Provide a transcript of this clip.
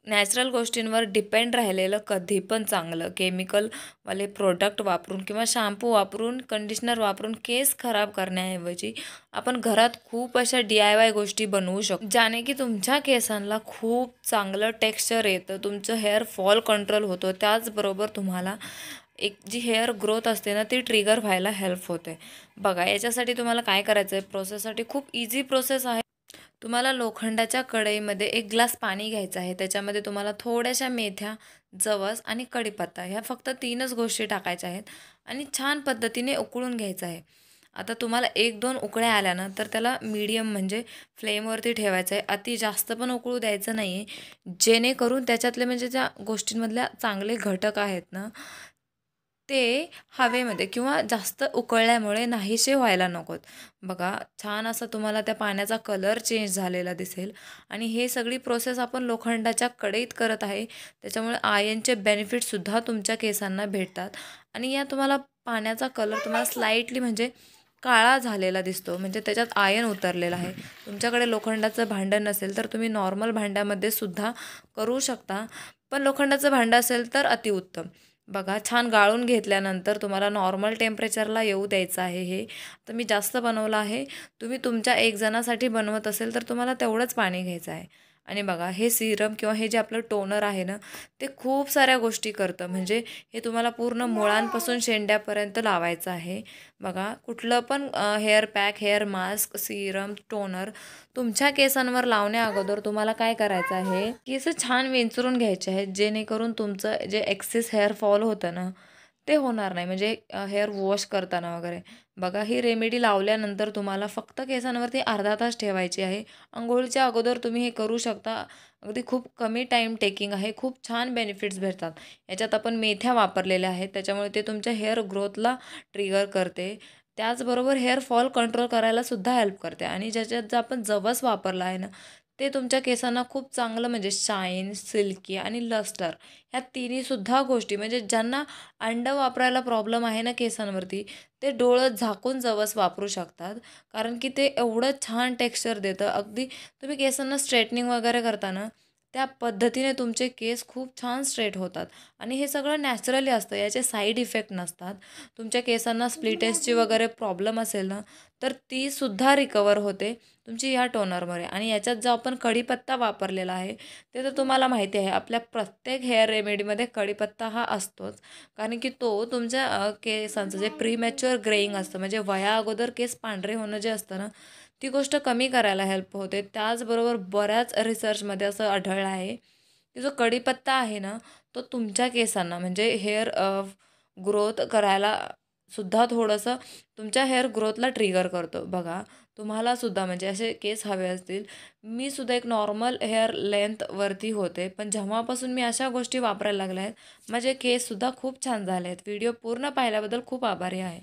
Natural गोष्टींवर depend राहिलेलं कधी पण चांगलं. केमिकलवाले प्रोडक्ट वापरून किंवा शॅम्पू वापरून, कंडिशनर वापरून केस खराब करण्याऐवजी आपण घरात खूप अशा DIY गोष्टी बनवू शकतो, ज्याने की तुमच्या केसांना खूप चांगलं टेक्स्चर येतं, तुमचं हेअर फॉल कंट्रोल होतो. त्याचबरोबर तुम्हाला एक जी हेअर ग्रोथ असते ना, ती ट्रिगर व्हायला हेल्प होते. बघा, याच्यासाठी तुम्हाला काय करायचं आहे, प्रोसेससाठी खूप इझी प्रोसेस आहे. तुम्हाला लोखंडाच्या कढईमध्ये 1 ग्लास पाणी घ्यायचं आहे. त्याच्यामध्ये तुम्हाला थोड्याशा मेथ्या, जवस आणि कढीपत्ता ह्या फक्त 3च गोष्टी टाकायच्या आहेत आणि छान पद्धतीने उकळून घ्यायचं आहे. आता तुम्हाला 1-2 उकळ्या आल्या ना, तर त्याला मीडियम म्हणजे फ्लेमवरती ठेवायचं आहे. अति जास्त पण उकळू द्यायचं नाही आहे, जेणेकरून त्याच्यातले म्हणजे ज्या गोष्टींमधल्या चांगले घटक आहेत ना, ते हवेमध्ये किंवा जास्त उकळल्यामुळे नाहीसे व्हायला नकोत. बघा, छान असा तुम्हाला त्या पाण्याचा कलर चेंज झालेला दिसेल आणि हे सगळी प्रोसेस आपण लोखंडाच्या कढईत करत आहे. त्याच्यामुळे आयर्नचे बेनिफिटसुद्धा तुमच्या केसांना भेटतात आणि या तुम्हाला पाण्याचा कलर तुम्हाला स्लाइटली म्हणजे काळा झालेला दिसतो, म्हणजे त्याच्यात आयर्न उतरलेलं आहे. तुमच्याकडे लोखंडाचं भांडं नसेल तर तुम्ही नॉर्मल भांड्यामध्ये सुद्धा करू शकता, पण लोखंडाचं भांडं असेल तर अतिउत्तम. बघा, छान गाळून घेतल्यानंतर तुम्हाला नॉर्मल टेम्परेचरला येऊ द्यायचं आहे हे. तर मी जास्त बनवलं आहे. तुम्ही तुमच्या 1 जणासाठी बनवत असेल तर तुम्हाला तेवढंच पाणी घ्यायचं आहे. आणि बघा, हे सिरम किंवा हे जे आपलं टोनर आहे ना, ते खूप साऱ्या गोष्टी करतं. म्हणजे हे तुम्हाला पूर्ण मुळांपासून शेंड्यापर्यंत लावायचं आहे. बघा, कुठलं पण hair pack, hair mask, Serum, toner तुमच्या केसांवर लावण्या अगोदर तुम्हाला काय करायचं आहे, केस छान विंचरून घ्यायचे आहेत, जेणेकरून तुमचं जे एक्सेस हेअर फॉल होतं ना, ते होणार नाही. म्हणजे हेअर वॉश करताना वगैरे. बघा, ही रेमेडी लावल्यानंतर तुम्हाला फक्त केसांवरती अर्धा तास ठेवायची आहे. अंघोळीच्या अगोदर तुम्ही हे करू शकता. अगदी खूप कमी टाईम टेकिंग आहे. खूप छान बेनिफिट्स भेटतात. याच्यात आपण मेथ्या वापरलेल्या आहेत, त्याच्यामुळे ते तुमच्या हेअर ग्रोथला ट्रिगर करते. त्याचबरोबर हेअर फॉल कंट्रोल करायला सुद्धा हेल्प करते आणि ज्याच्यात जर आपण जवस वापरला आहे ना, ते तुमच्या केसांना खूप चांगलं म्हणजे शाईन, सिल्की आणि लस्टर ह्या तिन्हीसुद्धा गोष्टी म्हणजे ज्यांना अंड वापरायला प्रॉब्लेम आहे ना केसांवरती, ते डोळं झाकून जवस वापरू शकतात. कारण की ते एवढं छान टेक्स्चर देतं. अगदी तुम्ही केसांना स्ट्रेटनिंग वगैरे करता त्या पद्धतीने तुमचे केस खूप छान स्ट्रेट होतात आणि हे सगळं नॅचरली असतं. याचे साईड इफेक्ट नसतात. तुमच्या केसांना स्प्लिट एंड्सची वगैरे प्रॉब्लेम असेल ना, तर तीसुद्धा रिकवर होते तुमची ह्या टोनरमुळे. आणि याच्यात जो आपण कढीपत्ता वापरलेला आहे, ते तर तुम्हाला माहिती आहे. आपल्या प्रत्येक हेअर रेमेडीमध्ये कढीपत्ता हा असतोच. कारण की तो तुमच्या केसांचं जे प्रीमॅच्युअर ग्रेइंग असतं, म्हणजे वया अगोदर केस पांढरे होणं जे असतं ना, ती गोष्ट कमी करायला हेल्प होते. त्याचबरोबर बऱ्याच रिसर्चमध्ये असं आढळलं आहे, की जो कढीपत्ता आहे ना, तो तुमच्या केसांना म्हणजे हेअर ग्रोथ करायला सुद्धा थोडंसं तुमच्या हेअर ग्रोथला ट्रिगर करतो. बघा, तुम्हाला सुद्धा म्हणजे असे केस हवे असतील, मी सुद्धा एक नॉर्मल हेअर लेंथवरती होते, पण जेव्हापासून मी अशा गोष्टी वापरायला लागल्या आहेत, माझे केससुद्धा खूप छान झाले आहेत. व्हिडिओ पूर्ण पाहिल्याबद्दल खूप आभारी आहे.